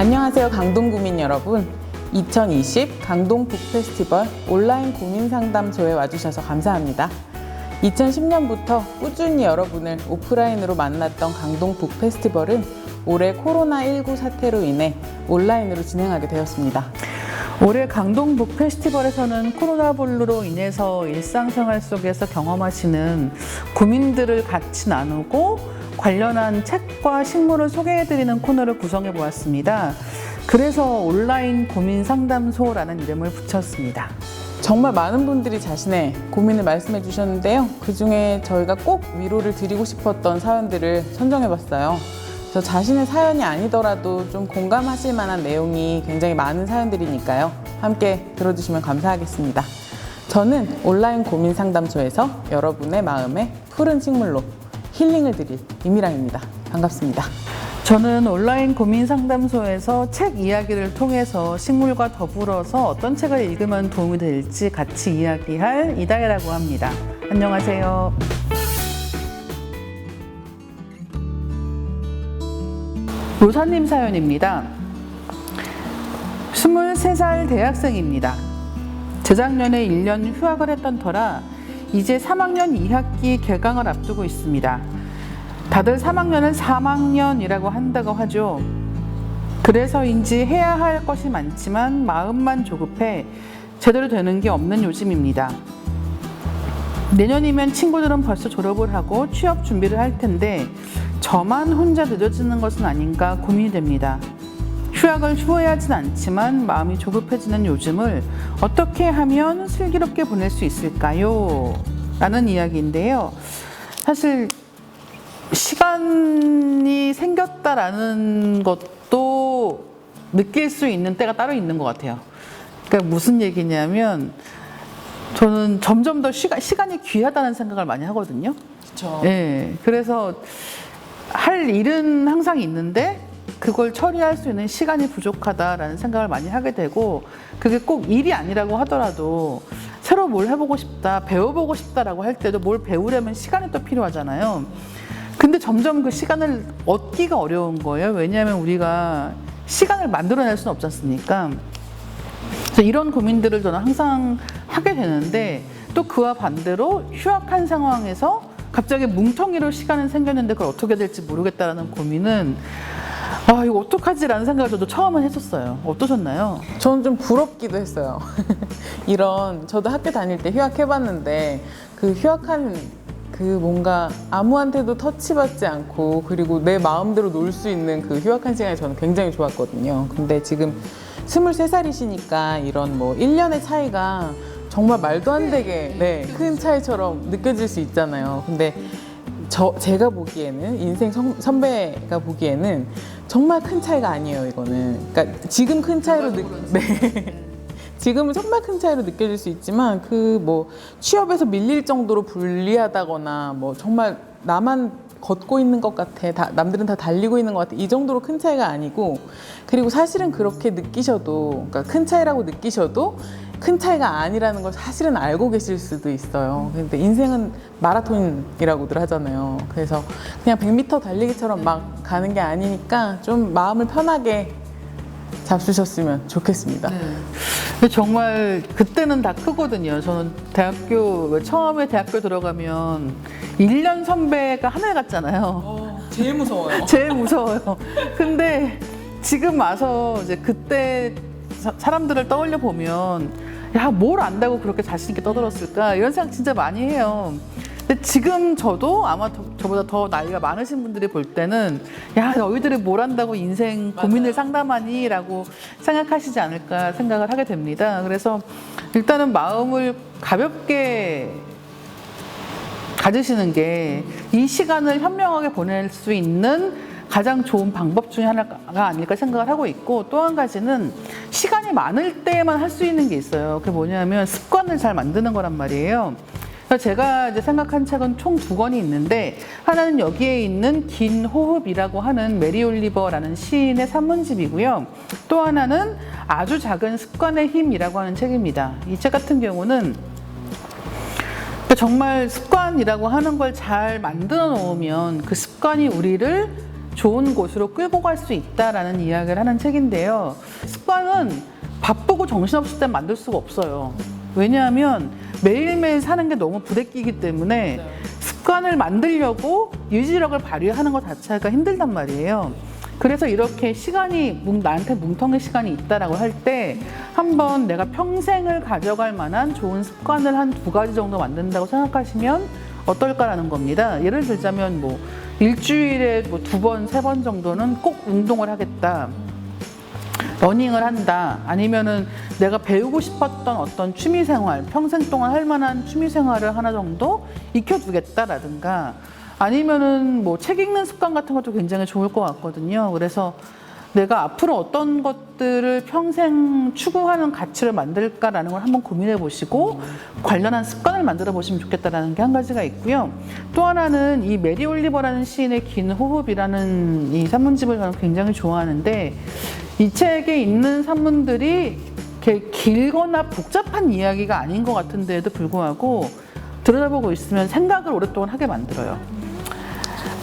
안녕하세요, 강동구민 여러분. 2020 강동 북페스티벌 온라인 고민상담소에 와주셔서 감사합니다. 2010년부터 꾸준히 여러분을 오프라인으로 만났던 강동 북페스티벌은 올해 코로나19 사태로 인해 온라인으로 진행하게 되었습니다. 올해 강동 북페스티벌에서는 코로나19로 인해서 일상생활 속에서 경험하시는 고민들을 같이 나누고 관련한 책과 식물을 소개해드리는 코너를 구성해 보았습니다. 그래서 온라인 고민 상담소라는 이름을 붙였습니다. 정말 많은 분들이 자신의 고민을 말씀해 주셨는데요. 그 중에 저희가 꼭 위로를 드리고 싶었던 사연들을 선정해 봤어요. 저 자신의 사연이 아니더라도 좀 공감하실 만한 내용이 굉장히 많은 사연들이니까요. 함께 들어주시면 감사하겠습니다. 저는 온라인 고민 상담소에서 여러분의 마음에 푸른 식물로 힐링을 드릴 임미랑입니다. 반갑습니다. 저는 온라인 고민 상담소에서 책 이야기를 통해서 식물과 더불어서 어떤 책을 읽으면 도움이 될지 같이 이야기할 이다혜라고 합니다. 안녕하세요. 로사님 사연입니다. 23살 대학생입니다. 재작년에 1년 휴학을 했던 터라 이제 3학년 2학기 개강을 앞두고 있습니다. 다들 3학년을 3학년이라고 한다고 하죠. 그래서인지 해야 할 것이 많지만 마음만 조급해 제대로 되는 게 없는 요즘입니다. 내년이면 친구들은 벌써 졸업을 하고 취업 준비를 할 텐데 저만 혼자 늦어지는 것은 아닌가 고민이 됩니다. 휴학을 후회하진 않지만 마음이 조급해지는 요즘을 어떻게 하면 슬기롭게 보낼 수 있을까요? 라는 이야기인데요. 사실 시간이 생겼다라는 것도 느낄 수 있는 때가 따로 있는 것 같아요. 그러니까 무슨 얘기냐면 저는 점점 더 시간이 귀하다는 생각을 많이 하거든요. 그렇죠. 네, 그래서 할 일은 항상 있는데 그걸 처리할 수 있는 시간이 부족하다라는 생각을 많이 하게 되고, 그게 꼭 일이 아니라고 하더라도 새로 뭘 해보고 싶다, 배워보고 싶다라고 할 때도 뭘 배우려면 시간이 또 필요하잖아요. 근데 점점 그 시간을 얻기가 어려운 거예요. 왜냐하면 우리가 시간을 만들어낼 수는 없지 않습니까? 그래서 이런 고민들을 저는 항상 하게 되는데, 또 그와 반대로 휴학한 상황에서 갑자기 뭉텅이로 시간은 생겼는데 그걸 어떻게 될지 모르겠다라는 고민은 이거 어떡하지라는 생각을 저도 처음은 했었어요. 어떠셨나요? 저는 좀 부럽기도 했어요. 저도 학교 다닐 때 휴학해봤는데 그 휴학한 그 뭔가 아무한테도 터치받지 않고 그리고 내 마음대로 놀 수 있는 그 휴학한 시간이 저는 굉장히 좋았거든요. 근데 지금 23살이시니까 이런 뭐 1년의 차이가 정말 말도 안 되게 큰 차이처럼 느껴질 수 있잖아요. 근데 제가 보기에는 인생 선배가 보기에는 정말 큰 차이가 아니에요, 이거는. 그러니까 지금 큰 차이로 지금은 정말 큰 차이로 느껴질 수 있지만 그 뭐 취업에서 밀릴 정도로 불리하다거나 뭐 정말 나만 걷고 있는 것 같아, 남들은 다 달리고 있는 것 같아, 이 정도로 큰 차이가 아니고, 그리고 사실은 그렇게 느끼셔도, 그러니까 큰 차이라고 느끼셔도 큰 차이가 아니라는 걸 사실은 알고 계실 수도 있어요. 근데 인생은 마라톤이라고들 하잖아요. 그래서 그냥 100m 달리기처럼 막 가는 게 아니니까 좀 마음을 편하게 잡수셨으면 좋겠습니다. 근데 정말 그때는 다 크거든요. 저는 처음에 대학교 들어가면 1년 선배가 하늘 같잖아요. 제일 무서워요. 제일 무서워요. 근데 지금 와서 이제 그때 사람들을 떠올려 보면 야, 뭘 안다고 그렇게 자신 있게 떠들었을까 이런 생각 진짜 많이 해요. 근데 지금 저도 아마 저보다 더 나이가 많으신 분들이 볼 때는 야, 너희들이 뭘 안다고 인생 고민을 상담하니? 라고 생각하시지 않을까 생각을 하게 됩니다. 그래서 일단은 마음을 가볍게 가지시는 게 이 시간을 현명하게 보낼 수 있는 가장 좋은 방법 중에 하나가 아닐까 생각을 하고 있고, 또 한 가지는 시간이 많을 때만 할 수 있는 게 있어요. 그게 뭐냐면 습관을 잘 만드는 거란 말이에요. 제가 이제 생각한 책은 총 2권이 있는데, 하나는 여기에 있는 긴 호흡이라고 하는 메리 올리버라는 시인의 산문집이고요. 또 하나는 아주 작은 습관의 힘이라고 하는 책입니다. 이 책 같은 경우는 정말 습관이라고 하는 걸 잘 만들어 놓으면 그 습관이 우리를 좋은 곳으로 끌고 갈 수 있다라는 이야기를 하는 책인데요. 습관은 바쁘고 정신없을 때 만들 수가 없어요. 왜냐하면 매일매일 사는 게 너무 부대끼기 때문에 습관을 만들려고 유지력을 발휘하는 것 자체가 힘들단 말이에요. 그래서 이렇게 시간이 나한테 뭉텅이 시간이 있다라고 할 때 한번 내가 평생을 가져갈 만한 좋은 습관을 한 2가지 정도 만든다고 생각하시면 어떨까라는 겁니다. 예를 들자면 뭐 일주일에 뭐 2번, 3번 정도는 꼭 운동을 하겠다. 러닝을 한다. 아니면은 내가 배우고 싶었던 어떤 취미생활, 평생 동안 할 만한 취미생활을 하나 정도 익혀두겠다라든가, 아니면은 뭐 책 읽는 습관 같은 것도 굉장히 좋을 것 같거든요. 그래서 내가 앞으로 어떤 것들을 평생 추구하는 가치를 만들까라는 걸 한번 고민해 보시고 관련한 습관을 만들어 보시면 좋겠다라는 게 한 가지가 있고요. 또 하나는 이 메리 올리버라는 시인의 긴 호흡이라는 이 산문집을 저는 굉장히 좋아하는데, 이 책에 있는 산문들이 이렇게 길거나 복잡한 이야기가 아닌 것 같은데도 불구하고 들여다보고 있으면 생각을 오랫동안 하게 만들어요.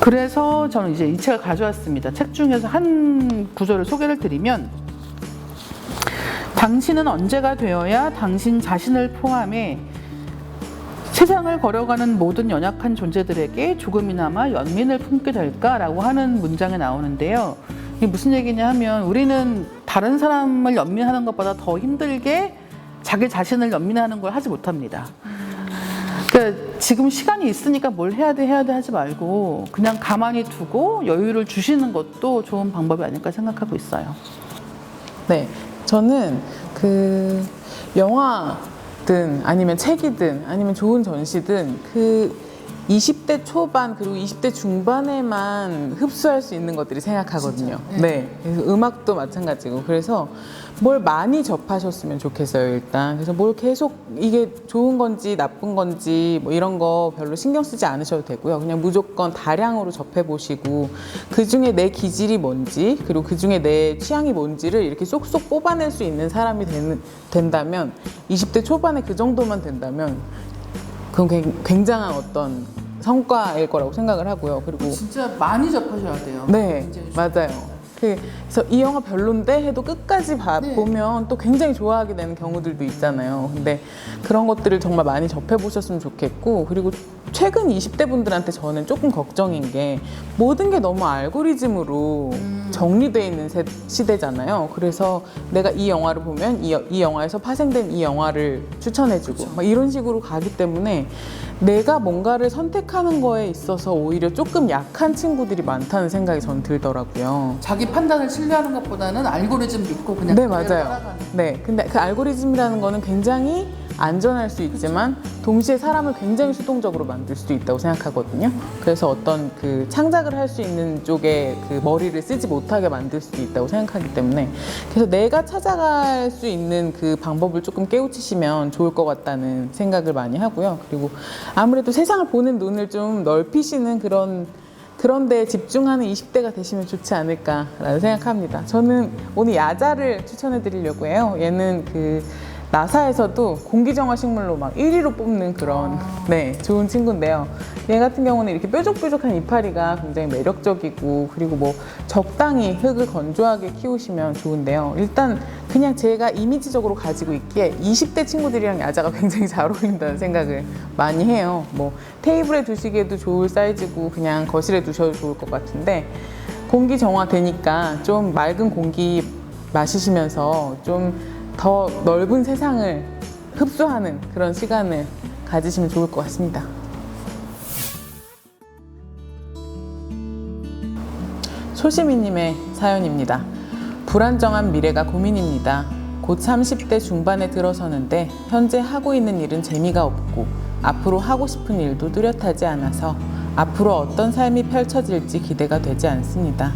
그래서 저는 이제 이 책을 가져왔습니다. 책 중에서 한 구절을 소개를 드리면, 당신은 언제가 되어야 당신 자신을 포함해 세상을 걸어가는 모든 연약한 존재들에게 조금이나마 연민을 품게 될까라고 하는 문장이 나오는데요. 이게 무슨 얘기냐 하면, 우리는 다른 사람을 연민하는 것보다 더 힘들게 자기 자신을 연민하는 걸 하지 못합니다. 그러니까 지금 시간이 있으니까 뭘 해야 돼 하지 말고 그냥 가만히 두고 여유를 주시는 것도 좋은 방법이 아닐까 생각하고 있어요. 네, 저는 그 영화든 아니면 책이든 아니면 좋은 전시든 그 20대 초반 그리고 20대 중반에만 흡수할 수 있는 것들이 생각하거든요. 네, 그래서 음악도 마찬가지고, 그래서 뭘 많이 접하셨으면 좋겠어요. 일단 그래서 뭘 계속 이게 좋은 건지 나쁜 건지 뭐 이런 거 별로 신경 쓰지 않으셔도 되고요. 그냥 무조건 다량으로 접해 보시고 그 중에 내 기질이 뭔지 그리고 그 중에 내 취향이 뭔지를 이렇게 쏙쏙 뽑아낼 수 있는 사람이 된다면, 20대 초반에 그 정도만 된다면 그건 굉장한 어떤 성과일 거라고 생각을 하고요. 그리고 진짜 많이 접하셔야 돼요. 네, 맞아요. 그래서 이 영화 별론데 해도 끝까지 보면 또 굉장히 좋아하게 되는 경우들도 있잖아요. 근데 그런 것들을 정말 많이 접해보셨으면 좋겠고, 그리고 최근 20대 분들한테 저는 조금 걱정인 게 모든 게 너무 알고리즘으로 정리되어 있는 시대잖아요. 그래서 내가 이 영화를 보면 이 영화에서 파생된 이 영화를 추천해주고 막 이런 식으로 가기 때문에 내가 뭔가를 선택하는 거에 있어서 오히려 조금 약한 친구들이 많다는 생각이 저는 들더라고요. 자기 판단을 신뢰하는 것보다는 알고리즘 믿고 그냥 네, 맞아요. 네, 근데 그 알고리즘이라는 거는 굉장히 안전할 수 있지만 동시에 사람을 굉장히 수동적으로 만들 수도 있다고 생각하거든요. 그래서 어떤 그 창작을 할 수 있는 쪽에 그 머리를 쓰지 못하게 만들 수도 있다고 생각하기 때문에, 그래서 내가 찾아갈 수 있는 그 방법을 조금 깨우치시면 좋을 것 같다는 생각을 많이 하고요. 그리고 아무래도 세상을 보는 눈을 좀 넓히시는 그런 데에 집중하는 20대가 되시면 좋지 않을까라는 생각합니다. 저는 오늘 야자를 추천해 드리려고 해요. 얘는 그 나사에서도 공기정화 식물로 막 1위로 뽑는 그런 네, 좋은 친구인데요. 얘 같은 경우는 이렇게 뾰족뾰족한 이파리가 굉장히 매력적이고, 그리고 뭐 적당히 흙을 건조하게 키우시면 좋은데요. 일단 그냥 제가 이미지적으로 가지고 있기에 20대 친구들이랑 야자가 굉장히 잘 어울린다는 생각을 많이 해요. 뭐 테이블에 두시기에도 좋을 사이즈고 그냥 거실에 두셔도 좋을 것 같은데, 공기 정화 되니까 좀 맑은 공기 마시시면서 좀 더 넓은 세상을 흡수하는 그런 시간을 가지시면 좋을 것 같습니다. 소시미님의 사연입니다. 불안정한 미래가 고민입니다. 곧 30대 중반에 들어서는데 현재 하고 있는 일은 재미가 없고 앞으로 하고 싶은 일도 뚜렷하지 않아서 앞으로 어떤 삶이 펼쳐질지 기대가 되지 않습니다.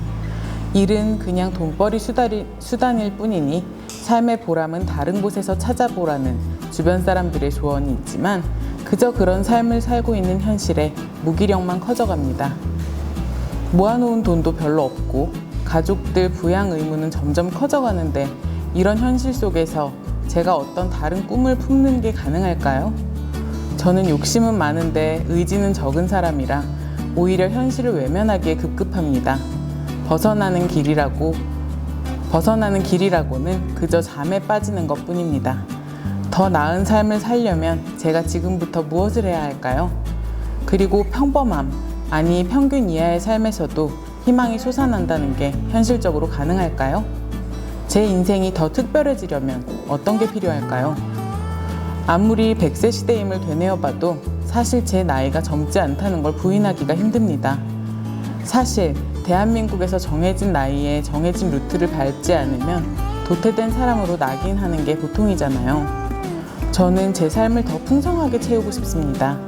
일은 그냥 돈벌이 수단일 뿐이니 삶의 보람은 다른 곳에서 찾아보라는 주변 사람들의 조언이 있지만 그저 그런 삶을 살고 있는 현실에 무기력만 커져갑니다. 모아놓은 돈도 별로 없고 가족들 부양 의무는 점점 커져가는데 이런 현실 속에서 제가 어떤 다른 꿈을 품는 게 가능할까요? 저는 욕심은 많은데 의지는 적은 사람이라 오히려 현실을 외면하기에 급급합니다. 벗어나는 길이라고는 그저 잠에 빠지는 것뿐입니다. 더 나은 삶을 살려면 제가 지금부터 무엇을 해야 할까요? 그리고 평범함, 아니 평균 이하의 삶에서도 희망이 솟아난다는 게 현실적으로 가능할까요? 제 인생이 더 특별해지려면 어떤 게 필요할까요? 아무리 100세 시대임을 되뇌어봐도 사실 제 나이가 젊지 않다는 걸 부인하기가 힘듭니다. 사실 대한민국에서 정해진 나이에 정해진 루트를 밟지 않으면 도태된 사람으로 낙인하는 게 보통이잖아요. 저는 제 삶을 더 풍성하게 채우고 싶습니다.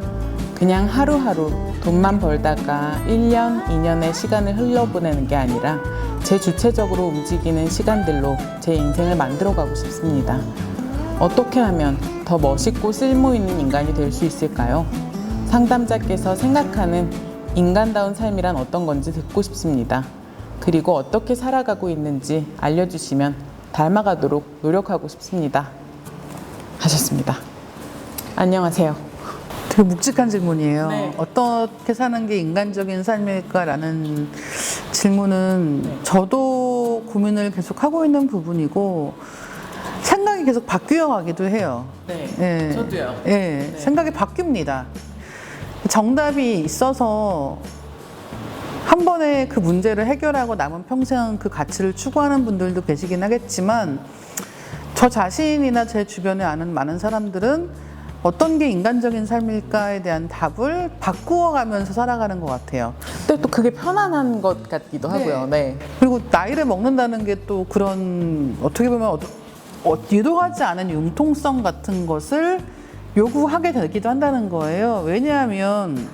그냥 하루하루 돈만 벌다가 1년, 2년의 시간을 흘려보내는 게 아니라 제 주체적으로 움직이는 시간들로 제 인생을 만들어가고 싶습니다. 어떻게 하면 더 멋있고 쓸모있는 인간이 될 수 있을까요? 상담자께서 생각하는 인간다운 삶이란 어떤 건지 듣고 싶습니다. 그리고 어떻게 살아가고 있는지 알려주시면 닮아가도록 노력하고 싶습니다. 하셨습니다. 안녕하세요. 되게 묵직한 질문이에요. 네. 어떻게 사는 게 인간적인 삶일까라는 질문은 저도 고민을 계속 하고 있는 부분이고 생각이 계속 바뀌어 가기도 해요. 네, 예. 저도요. 예, 네. 생각이 바뀝니다. 정답이 있어서 한 번에 그 문제를 해결하고 남은 평생 그 가치를 추구하는 분들도 계시긴 하겠지만 저 자신이나 제 주변에 아는 많은 사람들은 어떤 게 인간적인 삶일까에 대한 답을 바꾸어가면서 살아가는 것 같아요. 근데 또 그게 편안한 것 같기도 하고요. 네. 그리고 나이를 먹는다는 게 또 그런 어떻게 보면 유도하지 않은 융통성 같은 것을 요구하게 되기도 한다는 거예요. 왜냐하면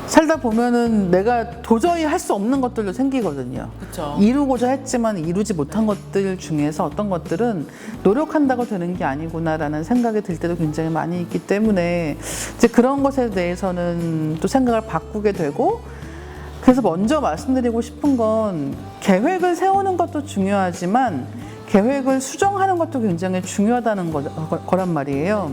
살다 보면은 내가 도저히 할 수 없는 것들도 생기거든요. 그렇죠. 이루고자 했지만 이루지 못한 것들 중에서 어떤 것들은 노력한다고 되는 게 아니구나라는 생각이 들 때도 굉장히 많이 있기 때문에 이제 그런 것에 대해서는 또 생각을 바꾸게 되고 그래서 먼저 말씀드리고 싶은 건 계획을 세우는 것도 중요하지만 계획을 수정하는 것도 굉장히 중요하다는 거란 말이에요.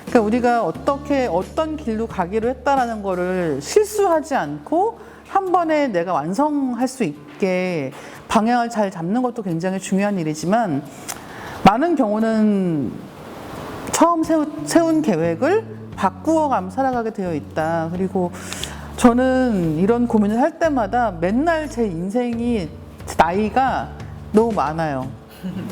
그러니까 우리가 어떤 길로 가기로 했다라는 거를 실수하지 않고 한 번에 내가 완성할 수 있게 방향을 잘 잡는 것도 굉장히 중요한 일이지만 많은 경우는 처음 세운 계획을 바꾸어가며 살아가게 되어 있다. 그리고 저는 이런 고민을 할 때마다 맨날 제 인생이 나이가 너무 많아요.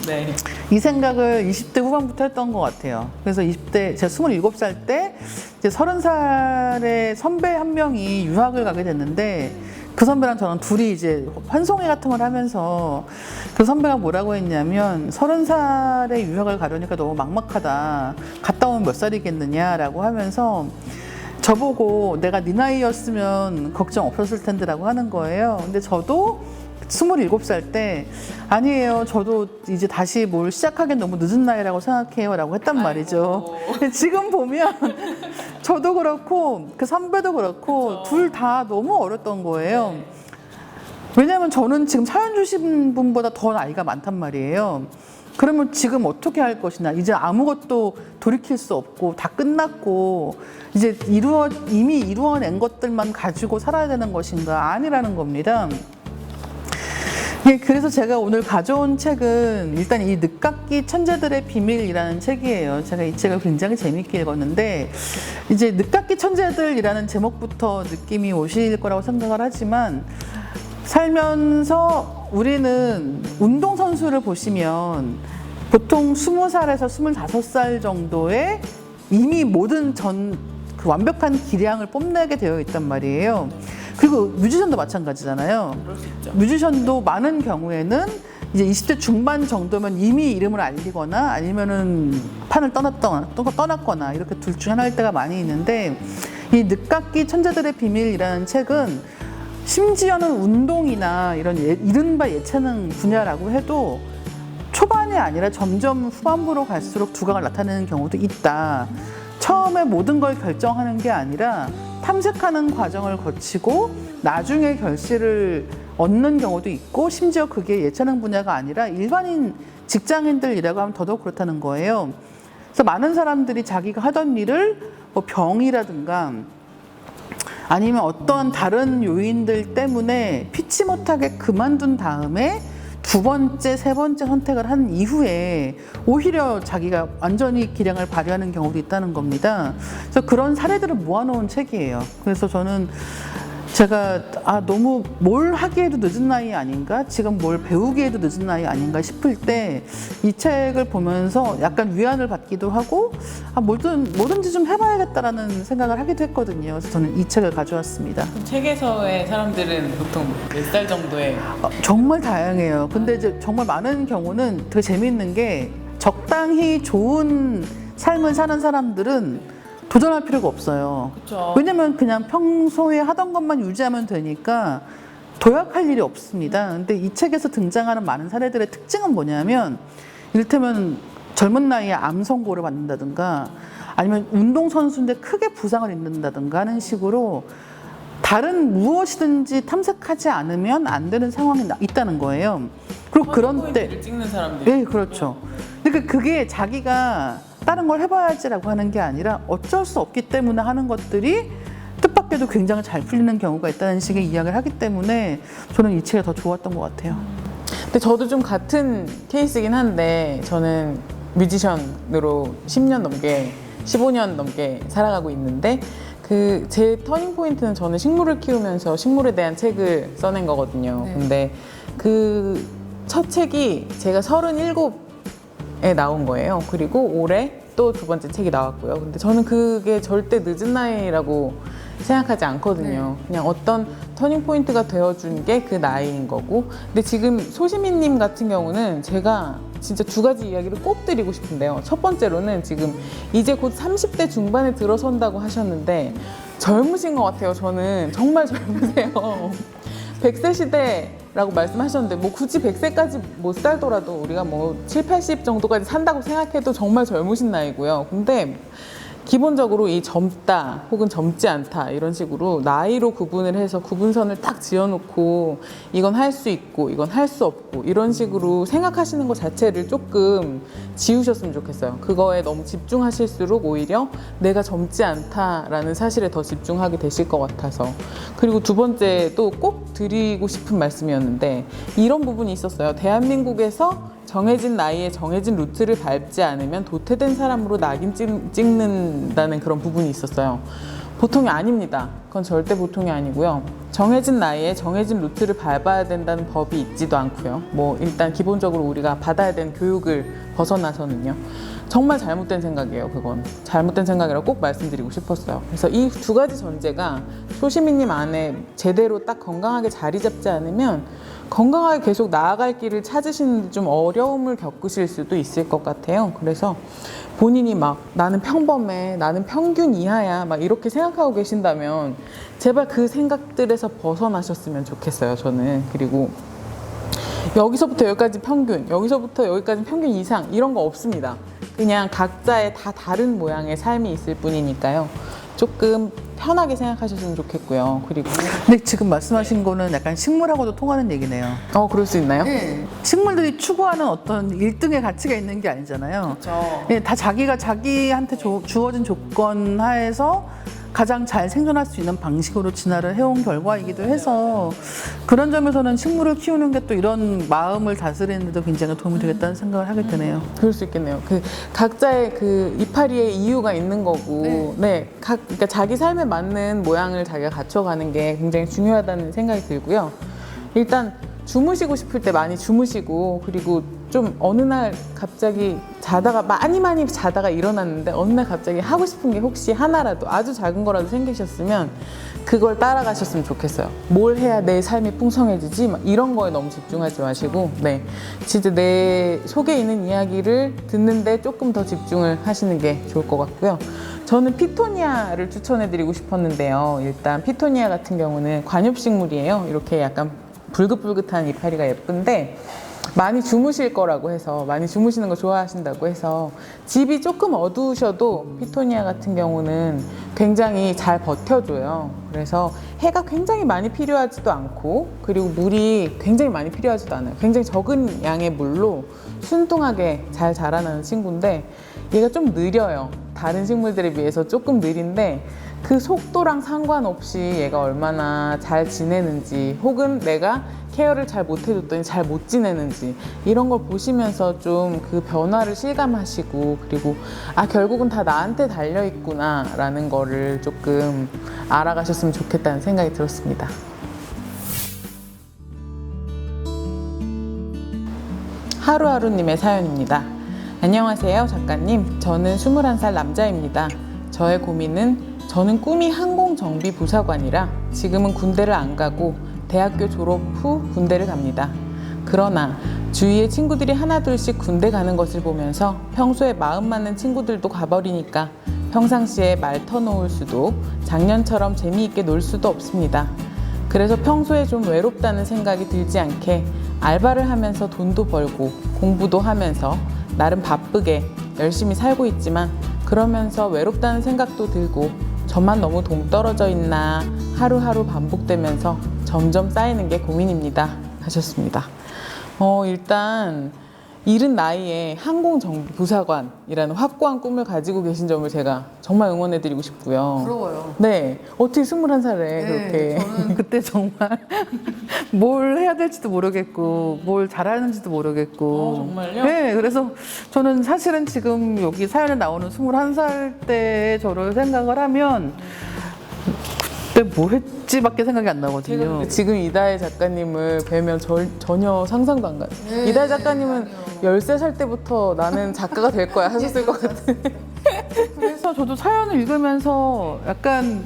네. 이 생각을 20대 후반부터 했던 것 같아요. 그래서 20대, 제가 27살 때 이제 30살의 선배 한 명이 유학을 가게 됐는데 그 선배랑 저는 둘이 이제 환송회 같은 걸 하면서 그 선배가 뭐라고 했냐면 30살에 유학을 가려니까 너무 막막하다. 갔다 오면 몇 살이겠느냐라고 하면서 저보고 내가 네 나이였으면 걱정 없었을 텐데라고 하는 거예요. 근데 저도 27살 때 아니에요. 저도 이제 다시 뭘 시작하기엔 너무 늦은 나이라고 생각해요. 라고 했단 말이죠. 근데 지금 보면 저도 그렇고 그 선배도 그렇고 둘 다 너무 어렸던 거예요. 왜냐하면 저는 지금 사연 주신 분보다 더 나이가 많단 말이에요. 그러면 지금 어떻게 할 것이냐. 이제 아무것도 돌이킬 수 없고 다 끝났고 이제 이미 이루어낸 것들만 가지고 살아야 되는 것인가. 아니라는 겁니다. 그래서 제가 오늘 가져온 책은 일단 이 늦깎이 천재들의 비밀이라는 책이에요. 제가 이 책을 굉장히 재밌게 읽었는데 이제 늦깎이 천재들이라는 제목부터 느낌이 오실 거라고 생각을 하지만 살면서 우리는 운동선수를 보시면 보통 20살에서 25살 정도에 이미 모든 그 완벽한 기량을 뽐내게 되어 있단 말이에요. 그리고 뮤지션도 마찬가지잖아요. 그럴 수 있죠. 뮤지션도 많은 경우에는 이제 20대 중반 정도면 이미 이름을 알리거나 아니면은 판을 떠났거나 이렇게 둘 중 하나일 때가 많이 있는데 이 늦깎이 천재들의 비밀이라는 책은 심지어는 운동이나 이런 이른바 예체능 분야라고 해도 초반이 아니라 점점 후반부로 갈수록 두각을 나타내는 경우도 있다. 처음에 모든 걸 결정하는 게 아니라 탐색하는 과정을 거치고 나중에 결실을 얻는 경우도 있고 심지어 그게 예체능 분야가 아니라 일반인 직장인들이라고 하면 더더욱 그렇다는 거예요. 그래서 많은 사람들이 자기가 하던 일을 뭐 병이라든가 아니면 어떤 다른 요인들 때문에 피치 못하게 그만둔 다음에 두 번째, 세 번째 선택을 한 이후에 오히려 자기가 완전히 기량을 발휘하는 경우도 있다는 겁니다. 그래서 그런 사례들을 모아놓은 책이에요. 그래서 저는 제가 너무 뭘 하기에도 늦은 나이 아닌가, 지금 뭘 배우기에도 늦은 나이 아닌가 싶을 때 이 책을 보면서 약간 위안을 받기도 하고 뭐든지 좀 해봐야겠다라는 생각을 하기도 했거든요. 그래서 저는 이 책을 가져왔습니다. 책에서의 사람들은 보통 몇 살 정도에? 정말 다양해요. 근데 이제 정말 많은 경우는 되게 재미있는 게 적당히 좋은 삶을 사는 사람들은 도전할 필요가 없어요. 그쵸. 왜냐면 그냥 평소에 하던 것만 유지하면 되니까 도약할 일이 없습니다. 근데 이 책에서 등장하는 많은 사례들의 특징은 뭐냐면 이를테면 젊은 나이에 암 선고를 받는다든가 아니면 운동선수인데 크게 부상을 입는다든가 하는 식으로 다른 무엇이든지 탐색하지 않으면 안 되는 상황이 있다는 거예요. 그리고 그런 때 포인트를 찍는 사람들. 네, 그렇죠. 그러니까 그게 자기가 다른 걸 해봐야지라고 하는 게 아니라 어쩔 수 없기 때문에 하는 것들이 뜻밖에도 굉장히 잘 풀리는 경우가 있다는 식의 이야기를 하기 때문에 저는 이 책이 더 좋았던 것 같아요. 근데 저도 좀 같은 케이스긴 한데 저는 뮤지션으로 10년 넘게 15년 넘게 살아가고 있는데 그 제 터닝 포인트는 저는 식물을 키우면서 식물에 대한 책을 써낸 거거든요. 네. 근데 그 첫 책이 제가 37에 나온 거예요. 그리고 올해 또 두 번째 책이 나왔고요. 근데 저는 그게 절대 늦은 나이라고 생각하지 않거든요. 그냥 어떤 터닝 포인트가 되어준 게 그 나이인 거고. 근데 지금 소시민님 같은 경우는 제가 진짜 두 가지 이야기를 꼭 드리고 싶은데요. 첫 번째로는 지금 이제 곧 30대 중반에 들어선다고 하셨는데 젊으신 것 같아요. 저는 정말 젊으세요. 100세 시대라고 말씀하셨는데 뭐 굳이 100세까지 못 살더라도 우리가 뭐 7, 80 정도까지 산다고 생각해도 정말 젊으신 나이고요. 근데 기본적으로 이 젊다 혹은 젊지 않다 이런 식으로 나이로 구분을 해서 구분선을 딱 지어놓고 이건 할 수 있고 이건 할 수 없고 이런 식으로 생각하시는 것 자체를 조금 지우셨으면 좋겠어요. 그거에 너무 집중하실수록 오히려 내가 젊지 않다라는 사실에 더 집중하게 되실 것 같아서. 그리고 두 번째 또 꼭 드리고 싶은 말씀이었는데 이런 부분이 있었어요. 대한민국에서 정해진 나이에 정해진 루트를 밟지 않으면 도태된 사람으로 낙인 찍는다는 그런 부분이 있었어요. 보통이 아닙니다. 그건 절대 보통이 아니고요. 정해진 나이에 정해진 루트를 밟아야 된다는 법이 있지도 않고요. 뭐 일단 기본적으로 우리가 받아야 되는 교육을 벗어나서는요. 정말 잘못된 생각이에요. 그건 잘못된 생각이라고 꼭 말씀드리고 싶었어요. 그래서 이 두 가지 전제가 소시민님 안에 제대로 딱 건강하게 자리 잡지 않으면 건강하게 계속 나아갈 길을 찾으시는데 좀 어려움을 겪으실 수도 있을 것 같아요. 그래서 본인이 막 나는 평범해, 나는 평균 이하야 막 이렇게 생각하고 계신다면 제발 그 생각들에서 벗어나셨으면 좋겠어요. 저는. 그리고 여기서부터 여기까지 평균, 여기서부터 여기까지 평균 이상 이런 거 없습니다. 그냥 각자의 다 다른 모양의 삶이 있을 뿐이니까요. 조금 편하게 생각하셨으면 좋겠고요. 그리고 근데 지금 말씀하신 거는 약간 식물하고도 통하는 얘기네요. 그럴 수 있나요? 식물들이 추구하는 어떤 1등의 가치가 있는 게 아니잖아요. 그렇죠. 다 자기가 자기한테 주어진 조건 하에서 가장 잘 생존할 수 있는 방식으로 진화를 해온 결과이기도 해서 그런 점에서는 식물을 키우는 게 또 이런 마음을 다스리는 데도 굉장히 도움이 되겠다는 생각을 하게 되네요. 그럴 수 있겠네요. 그 각자의 그 이파리의 이유가 있는 거고, 그러니까 자기 삶에 맞는 모양을 자기가 갖춰가는 게 굉장히 중요하다는 생각이 들고요. 일단 주무시고 싶을 때 많이 주무시고, 그리고 좀 어느 날 갑자기 자다가 많이 자다가 일어났는데 어느 날 갑자기 하고 싶은 게 혹시 하나라도 아주 작은 거라도 생기셨으면 그걸 따라가셨으면 좋겠어요. 뭘 해야 내 삶이 풍성해지지? 막 이런 거에 너무 집중하지 마시고, 진짜 내 속에 있는 이야기를 듣는데 조금 더 집중을 하시는 게 좋을 것 같고요. 저는 피토니아를 추천해드리고 싶었는데요. 일단 피토니아 같은 경우는 관엽식물이에요. 이렇게 약간 불긋불긋한 이파리가 예쁜데 많이 주무실 거라고 해서, 많이 주무시는 거 좋아하신다고 해서 집이 조금 어두우셔도 피토니아 같은 경우는 굉장히 잘 버텨줘요. 그래서 해가 굉장히 많이 필요하지도 않고, 그리고 물이 굉장히 많이 필요하지도 않아요. 굉장히 적은 양의 물로 순둥하게 잘 자라나는 친구인데 얘가 좀 느려요. 다른 식물들에 비해서 조금 느린데 그 속도랑 상관없이 얘가 얼마나 잘 지내는지, 혹은 내가 케어를 잘 못해줬더니 잘 못 지내는지, 이런 걸 보시면서 좀 그 변화를 실감하시고, 그리고 결국은 다 나한테 달려있구나 라는 거를 조금 알아가셨으면 좋겠다는 생각이 들었습니다. 하루하루님의 사연입니다. 안녕하세요, 작가님. 저는 21살 남자입니다. 저의 고민은, 저는 꿈이 항공정비부사관이라 지금은 군대를 안 가고 대학교 졸업 후 군대를 갑니다. 그러나 주위에 친구들이 하나둘씩 군대 가는 것을 보면서 평소에 마음 맞는 친구들도 가버리니까 평상시에 말 터놓을 수도, 작년처럼 재미있게 놀 수도 없습니다. 그래서 평소에 좀 외롭다는 생각이 들지 않게 알바를 하면서 돈도 벌고 공부도 하면서 나름 바쁘게 열심히 살고 있지만, 그러면서 외롭다는 생각도 들고 저만 너무 동떨어져 있나 하루하루 반복되면서 점점 쌓이는 게 고민입니다. 하셨습니다. 일단 이른 나이에 항공정비부사관이라는 확고한 꿈을 가지고 계신 점을 제가 정말 응원해드리고 싶고요. 부러워요. 네, 어떻게 21살에 그렇게. 저는 그때 정말 뭘 해야 될지도 모르겠고 뭘 잘하는지도 모르겠고. 정말요? 네, 그래서 저는 사실은 지금 여기 사연에 나오는 21살 때의 저를 생각을 하면 그때 뭐 했지밖에 생각이 안 나거든요. 지금 이다혜 작가님을 뵈면 전혀 상상도 안 가요. 이다혜 작가님은 13살 때부터 나는 작가가 될 거야 하셨을 것 같은. 그래서 저도 사연을 읽으면서 약간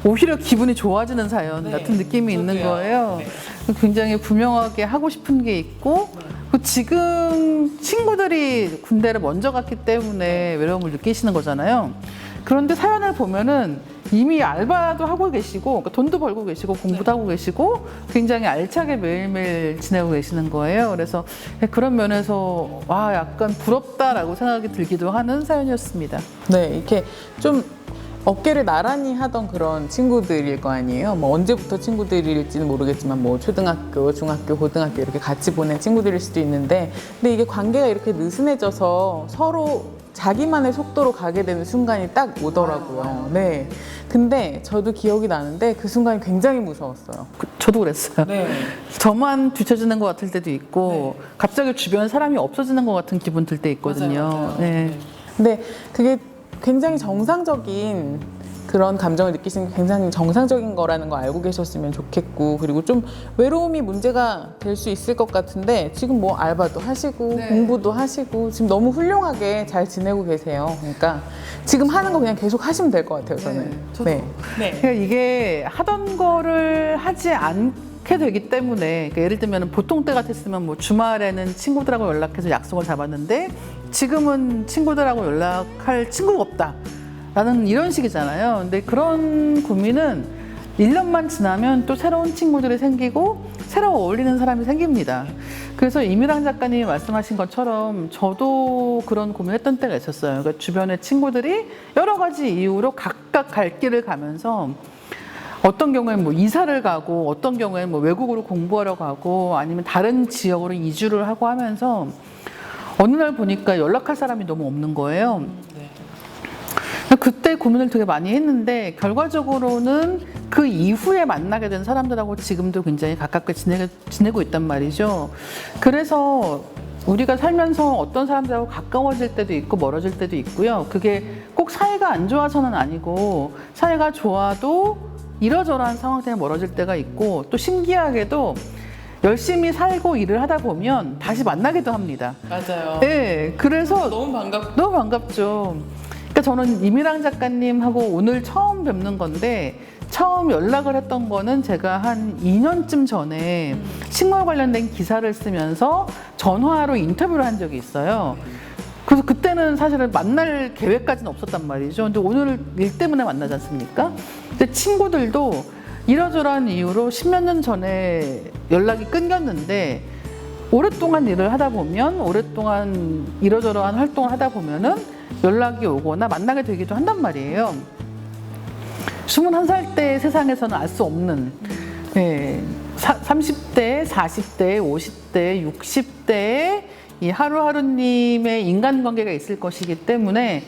오히려 기분이 좋아지는 사연 같은 느낌이 있는 거예요. 굉장히 분명하게 하고 싶은 게 있고, 지금 친구들이 군대를 먼저 갔기 때문에 외로움을 느끼시는 거잖아요. 그런데 사연을 보면은 이미 알바도 하고 계시고, 그러니까 돈도 벌고 계시고, 공부도 하고 계시고, 굉장히 알차게 매일매일 지내고 계시는 거예요. 그래서 그런 면에서 와, 약간 부럽다라고 생각이 들기도 하는 사연이었습니다. 네, 이렇게 좀 어깨를 나란히 하던 그런 친구들일 거 아니에요. 뭐 언제부터 친구들일지는 모르겠지만, 뭐 초등학교, 중학교, 고등학교 이렇게 같이 보낸 친구들일 수도 있는데, 근데 이게 관계가 이렇게 느슨해져서 서로 자기만의 속도로 가게 되는 순간이 딱 오더라고요. 네. 근데 저도 기억이 나는데 그 순간이 굉장히 무서웠어요. 저도 그랬어요. 네. 저만 뒤처지는 것 같을 때도 있고, 갑자기 주변에 사람이 없어지는 것 같은 기분 들 때 있거든요. 맞아요. 네. 근데 그게 굉장히 정상적인 그런 감정을 느끼시는 게 굉장히 정상적인 거라는 거 알고 계셨으면 좋겠고, 그리고 좀 외로움이 문제가 될 수 있을 것 같은데 지금 뭐 알바도 하시고 공부도 하시고 지금 너무 훌륭하게 잘 지내고 계세요. 그러니까 지금 하는 거 그냥 계속 하시면 될 것 같아요, 저는. 저도. 그러니까 이게 하던 거를 하지 않게 되기 때문에, 그러니까 예를 들면 보통 때 같았으면 뭐 주말에는 친구들하고 연락해서 약속을 잡았는데 지금은 친구들하고 연락할 친구가 없다 라는 이런 식이잖아요. 근데 그런 고민은 1년만 지나면 또 새로운 친구들이 생기고 새로 어울리는 사람이 생깁니다. 그래서 이미랑 작가님이 말씀하신 것처럼 저도 그런 고민했던 때가 있었어요. 그러니까 주변에 친구들이 여러 가지 이유로 각각 갈 길을 가면서, 어떤 경우에는 뭐 이사를 가고, 어떤 경우에는 뭐 외국으로 공부하러 가고, 아니면 다른 지역으로 이주를 하고 하면서 어느 날 보니까 연락할 사람이 너무 없는 거예요. 그때 고민을 되게 많이 했는데, 결과적으로는 그 이후에 만나게 된 사람들하고 지금도 굉장히 가깝게 지내고 있단 말이죠. 그래서 우리가 살면서 어떤 사람들하고 가까워질 때도 있고 멀어질 때도 있고요. 그게 꼭 사이가 안 좋아서는 아니고, 사이가 좋아도 이러저러한 상황 때문에 멀어질 때가 있고, 또 신기하게도 열심히 살고 일을 하다 보면 다시 만나기도 합니다. 맞아요. 네, 그래서 너무 반갑고. 너무 반갑죠. 그러니까 저는 이미랑 작가님하고 오늘 처음 뵙는 건데, 처음 연락을 했던 거는 제가 한 2년쯤 전에 식물 관련된 기사를 쓰면서 전화로 인터뷰를 한 적이 있어요. 그래서 그때는 사실은 만날 계획까지는 없었단 말이죠. 근데 오늘 일 때문에 만나지 않습니까? 근데 친구들도 이러저러한 이유로 10몇 년 전에 연락이 끊겼는데, 오랫동안 일을 하다 보면, 오랫동안 이러저러한 활동을 하다 보면은 연락이 오거나 만나게 되기도 한단 말이에요. 21살 때 세상에서는 알 수 없는, 30대, 40대, 50대, 60대의 이 하루하루님의 인간관계가 있을 것이기 때문에,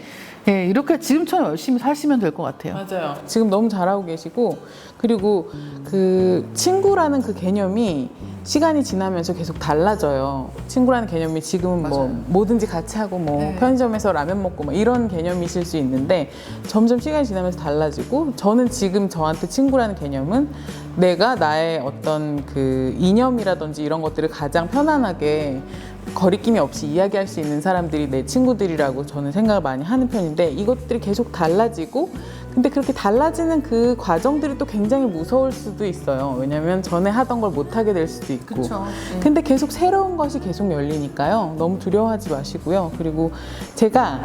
예, 이렇게 지금처럼 열심히 사시면 될 것 같아요. 맞아요. 지금 너무 잘하고 계시고, 그리고 그 친구라는 그 개념이 시간이 지나면서 계속 달라져요. 친구라는 개념이 지금은 뭐 맞아요. 뭐든지 같이 하고 뭐 네. 편의점에서 라면 먹고 뭐 이런 개념이실 수 있는데, 점점 시간이 지나면서 달라지고, 저는 지금 저한테 친구라는 개념은 내가 나의 어떤 그 이념이라든지 이런 것들을 가장 편안하게 거리낌이 없이 이야기할 수 있는 사람들이 내 친구들이라고 저는 생각을 많이 하는 편인데, 이것들이 계속 달라지고, 근데 그렇게 달라지는 그 과정들이 또 굉장히 무서울 수도 있어요. 왜냐면 전에 하던 걸 못하게 될 수도 있고. 그쵸. 근데 계속 새로운 것이 계속 열리니까요. 너무 두려워하지 마시고요. 그리고 제가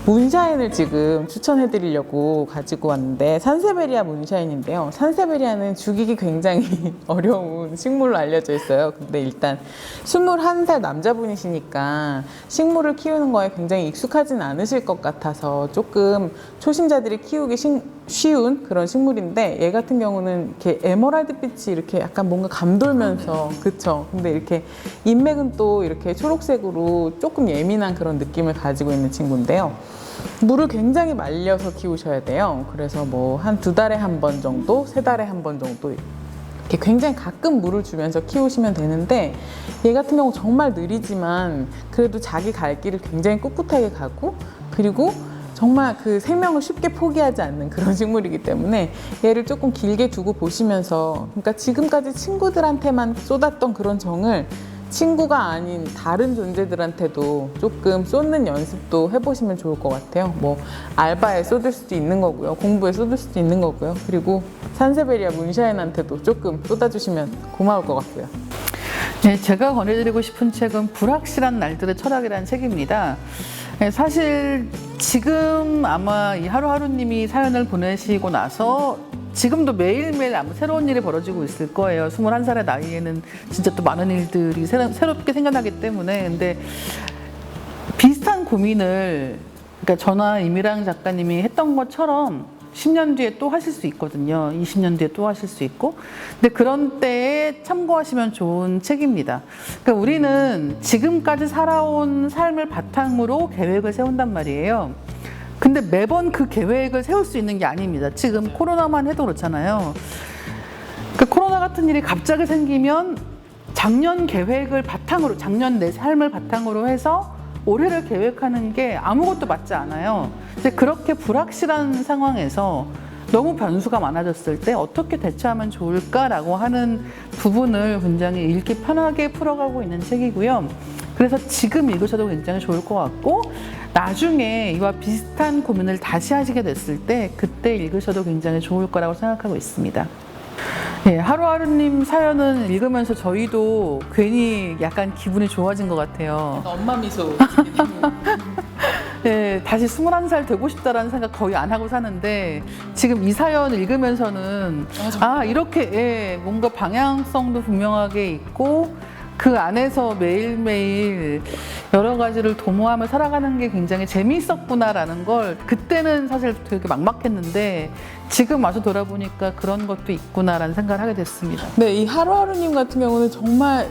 문샤인을 지금 추천해 드리려고 가지고 왔는데, 산세베리아 문샤인인데요. 산세베리아는 죽이기 굉장히 어려운 식물로 알려져 있어요. 근데 일단 21살 남자분이시니까 식물을 키우는 거에 굉장히 익숙하진 않으실 것 같아서 조금 초심자들이 키우기 쉬운 그런 식물인데, 얘 같은 경우는 이렇게 에메랄드 빛이 이렇게 약간 뭔가 감돌면서, 그쵸? 근데 이렇게 잎맥은 또 이렇게 초록색으로 조금 예민한 그런 느낌을 가지고 있는 친구인데요. 물을 굉장히 말려서 키우셔야 돼요. 그래서 뭐 한 2달에 한 번 정도, 3달에 한 번 정도 이렇게 굉장히 가끔 물을 주면서 키우시면 되는데, 얘 같은 경우 정말 느리지만 그래도 자기 갈 길을 굉장히 꿋꿋하게 가고, 그리고 정말 그 생명을 쉽게 포기하지 않는 그런 식물이기 때문에 얘를 조금 길게 두고 보시면서, 그러니까 지금까지 친구들한테만 쏟았던 그런 정을 친구가 아닌 다른 존재들한테도 조금 쏟는 연습도 해보시면 좋을 것 같아요. 뭐 알바에 쏟을 수도 있는 거고요, 공부에 쏟을 수도 있는 거고요, 그리고 산세베리아 문샤인한테도 조금 쏟아주시면 고마울 것 같고요. 네, 제가 권해드리고 싶은 책은 불확실한 날들의 철학이라는 책입니다. 네, 사실 지금 아마 이 하루하루님이 사연을 보내시고 나서 지금도 매일매일 아마 새로운 일이 벌어지고 있을 거예요. 21살의 나이에는 진짜 또 많은 일들이 새롭게 생겨나기 때문에. 근데 비슷한 고민을, 그러니까 저나 임일랑 작가님이 했던 것처럼 10년 뒤에 또 하실 수 있거든요. 20년 뒤에 또 하실 수 있고. 근데 그런 때에 참고하시면 좋은 책입니다. 그러니까 우리는 지금까지 살아온 삶을 바탕으로 계획을 세운단 말이에요. 근데 매번 그 계획을 세울 수 있는 게 아닙니다. 지금 코로나만 해도 그렇잖아요. 그 코로나 같은 일이 갑자기 생기면 작년 계획을 바탕으로, 작년 내 삶을 바탕으로 해서 올해를 계획하는 게 아무것도 맞지 않아요. 근데 그렇게 불확실한 상황에서 너무 변수가 많아졌을 때 어떻게 대처하면 좋을까라고 하는 부분을 굉장히 읽기 편하게 풀어가고 있는 책이고요. 그래서 지금 읽으셔도 굉장히 좋을 것 같고, 나중에 이와 비슷한 고민을 다시 하시게 됐을 때 그때 읽으셔도 굉장히 좋을 거라고 생각하고 있습니다. 네, 하루하루님 사연은 읽으면서 저희도 괜히 약간 기분이 좋아진 것 같아요. 엄마 미소. 네, 다시 21살 되고 싶다라는 생각 거의 안 하고 사는데, 지금 이 사연 읽으면서는 이렇게 뭔가 방향성도 분명하게 있고 그 안에서 매일매일 여러 가지를 도모하며 살아가는 게 굉장히 재미있었구나라는 걸, 그때는 사실 되게 막막했는데 지금 와서 돌아보니까 그런 것도 있구나라는 생각을 하게 됐습니다. 네, 이 하루하루님 같은 경우는 정말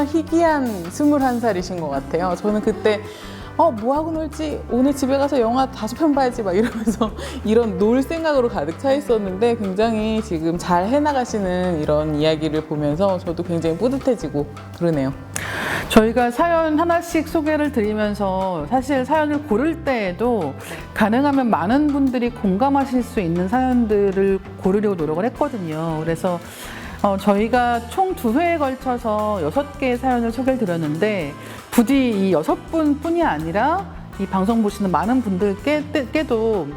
희귀한 21살이신 것 같아요. 저는 그때 뭐 하고 놀지? 오늘 집에 가서 영화 5편 봐야지 막 이러면서 이런 놀 생각으로 가득 차 있었는데, 굉장히 지금 잘 해나가시는 이런 이야기를 보면서 저도 굉장히 뿌듯해지고 그러네요. 저희가 사연 하나씩 소개를 드리면서 사실 사연을 고를 때에도 가능하면 많은 분들이 공감하실 수 있는 사연들을 고르려고 노력을 했거든요. 그래서 저희가 총 2회에 걸쳐서 6개의 사연을 소개를 드렸는데, 부디 이 6분 뿐이 아니라 이 방송 보시는 많은 분들께도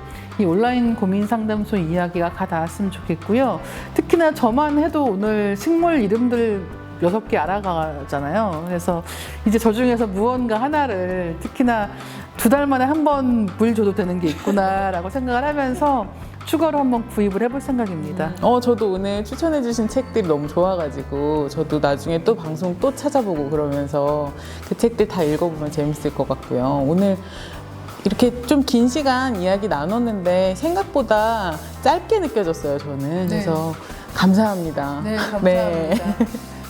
이 온라인 고민 상담소 이야기가 가 닿았으면 좋겠고요. 특히나 저만 해도 오늘 식물 이름들 6개 알아가잖아요. 그래서 이제 저 중에서 무언가 하나를, 특히나 2달 만에 한 번 물 줘도 되는 게 있구나라고 생각을 하면서 추가로 한번 구입을 해볼 생각입니다. 저도 오늘 추천해주신 책들이 너무 좋아가지고 저도 나중에 또 방송 또 찾아보고 그러면서 그 책들 다 읽어보면 재밌을 것 같고요. 오늘 이렇게 좀 긴 시간 이야기 나눴는데 생각보다 짧게 느껴졌어요, 저는. 그래서 감사합니다. 네, 감사합니다. 네.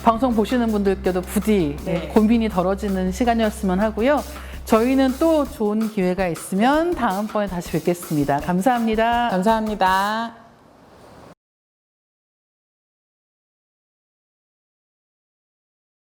방송 보시는 분들께도 부디 고민이 덜어지는 시간이었으면 하고요. 저희는 또 좋은 기회가 있으면 다음번에 다시 뵙겠습니다. 감사합니다. 감사합니다.